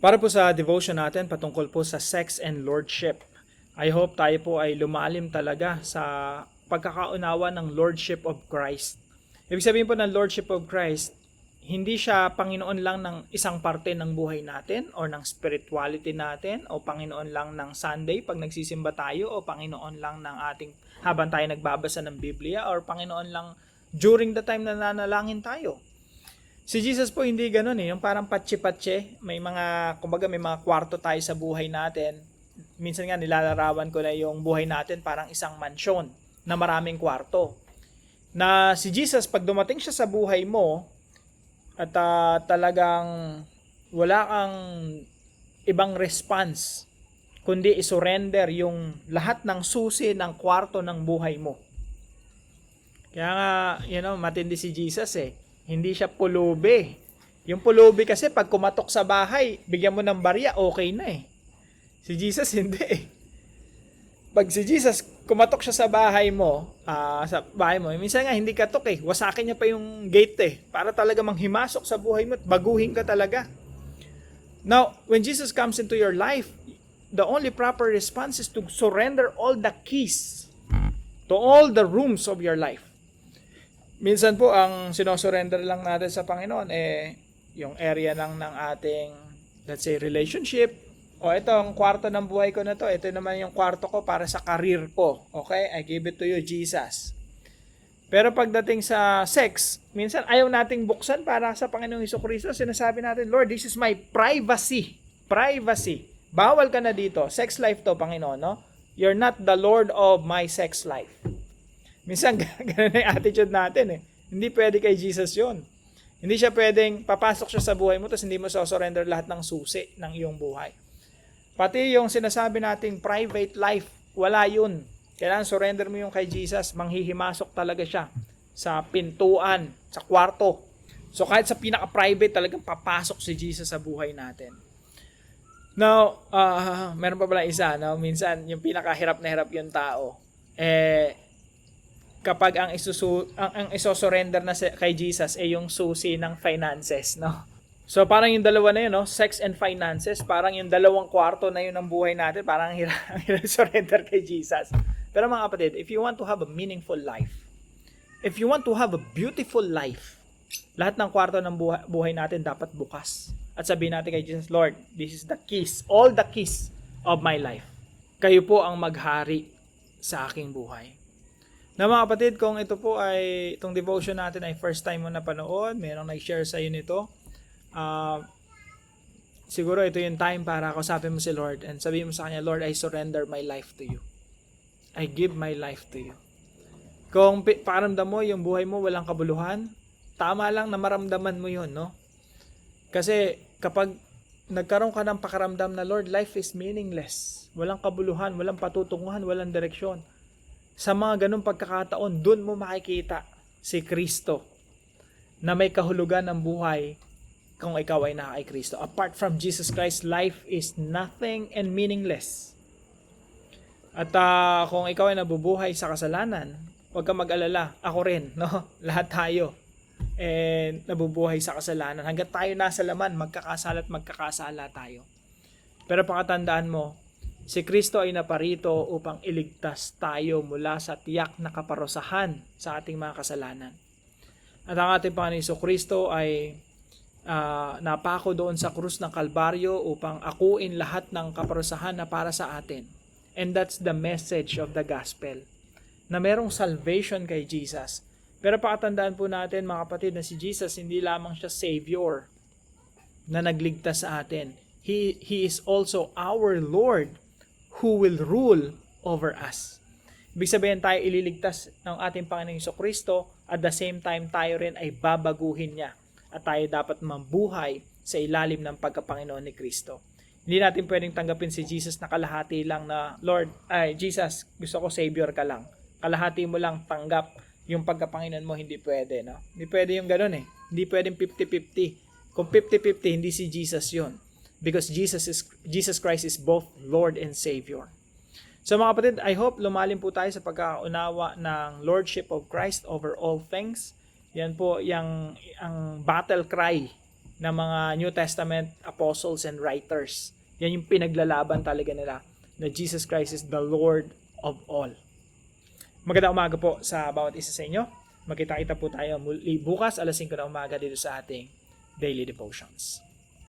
Para po sa devotion natin patungkol po sa sex and lordship. I hope tayo po ay lumalim talaga sa pagkakaunawa ng lordship of Christ. Ibig sabihin po ng lordship of Christ, hindi siya Panginoon lang ng isang parte ng buhay natin or ng spirituality natin o Panginoon lang ng Sunday pag nagsisimba tayo o Panginoon lang ng ating habang tayo nagbabasa ng Biblia or Panginoon lang during the time na nanalangin tayo. Si Jesus po hindi ganoon yung parang patsi-patsi, kumbaga may mga kwarto tayo sa buhay natin. Minsan nga nilalarawan ko na yung buhay natin parang isang mansyon na maraming kwarto. Na si Jesus pag dumating siya sa buhay mo at talagang wala kang ibang response kundi isurrender yung lahat ng susi ng kwarto ng buhay mo. Kaya nga, matindi si Jesus Hindi siya pulubi. Yung pulubi kasi pag kumatok sa bahay, bigyan mo ng barya, okay na Si Jesus hindi Pag si Jesus kumatok siya sa bahay mo, minsan nga hindi katok wasakin niya pa yung gate para talaga manghimasok sa buhay mo at baguhin ka talaga. Now, when Jesus comes into your life, the only proper response is to surrender all the keys to all the rooms of your life. Minsan po, ang sinosurrender lang natin sa Panginoon, yung area lang ng ating, let's say, relationship. O itong kwarto ng buhay ko na to, ito naman yung kwarto ko para sa career ko. Okay? I give it to you, Jesus. Pero pagdating sa sex, minsan ayaw nating buksan para sa Panginoong Hesus-Kristo. Sinasabi natin, Lord, this is my privacy. Privacy. Bawal ka na dito. Sex life to, Panginoon, no? You're not the Lord of my sex life. Minsan, ganun na yung attitude natin Hindi pwede kay Jesus yun. Hindi siya pwedeng papasok siya sa buhay mo tapos hindi mo surrender lahat ng susi ng iyong buhay. Pati yung sinasabi nating private life, wala yun. Kailangan surrender mo yung kay Jesus, manghihimasok talaga siya sa pintuan, sa kwarto. So kahit sa pinaka-private talagang papasok si Jesus sa buhay natin. Now, meron pa pala isa, no? Minsan yung pinakahirap na hirap yung tao. Kapag ang isosurrender na kay Jesus yung susi ng finances, no? So parang yung dalawa na yun, no? Sex and finances, parang yung dalawang kwarto na yun ng buhay natin, parang ang hirap surrender kay Jesus. Pero mga kapatid, if you want to have a meaningful life, if you want to have a beautiful life, lahat ng kwarto ng buhay natin dapat bukas. At sabihin natin kay Jesus, Lord, this is the keys, all the keys of my life. Kayo po ang maghari sa aking buhay. Na mga kapatid, kung itong devotion natin ay first time mo napanood, mayroong nag-share sa iyo nito, siguro ito yung time para kausapin mo si Lord and sabihin mo sa Kanya, Lord, I surrender my life to you. I give my life to you. Kung pakiramdam mo, yung buhay mo walang kabuluhan, tama lang na maramdaman mo yun, no? Kasi kapag nagkaroon ka ng pakiramdam na, Lord, life is meaningless, walang kabuluhan, walang patutunguhan, walang direksyon, sa mga ganung pagkakataon, dun mo makikita si Kristo na may kahulugan ng buhay kung ikaw ay naka kay Kristo. Apart from Jesus Christ, life is nothing and meaningless. At kung ikaw ay nabubuhay sa kasalanan, huwag kang mag-alala. Ako rin, no? Lahat tayo nabubuhay sa kasalanan. Hanggat tayo nasa laman, magkakasala tayo. Pero pakatandaan mo, si Kristo ay naparito upang iligtas tayo mula sa tiyak na kaparusahan sa ating mga kasalanan. At ang ating Panginoon Jesucristo ay napako doon sa krus ng Kalbaryo upang akuin lahat ng kaparusahan na para sa atin. And that's the message of the gospel. Na merong salvation kay Jesus. Pero pakatandaan po natin mga kapatid na si Jesus hindi lamang siya Savior na nagligtas sa atin. He is also our Lord who will rule over us. Ibig sabihin tayo ililigtas ng ating Panginoong Jesucristo at the same time tayo rin ay babaguhin niya at tayo dapat mabuhay sa ilalim ng pagkapanginoon ni Kristo. Hindi natin pwedeng tanggapin si Jesus na kalahati lang na, Lord, Jesus, gusto ko Savior ka lang. Kalahati mo lang tanggap yung pagkapanginoon mo, hindi pwede. No? Hindi pwede yung ganun Hindi pwedeng 50-50. Kung 50-50, hindi si Jesus yun. Because Jesus Christ is both Lord and Savior. So mga kapatid, I hope lumalim po tayo sa pagkaunawa ng Lordship of Christ over all things. Yan po ang battle cry ng mga New Testament apostles and writers. Yan yung pinaglalaban talaga nila, na Jesus Christ is the Lord of all. Magandang umaga po sa bawat isa sa inyo. Magkita-kita po tayo muli bukas alas 5 ng umaga dito sa ating Daily Devotions.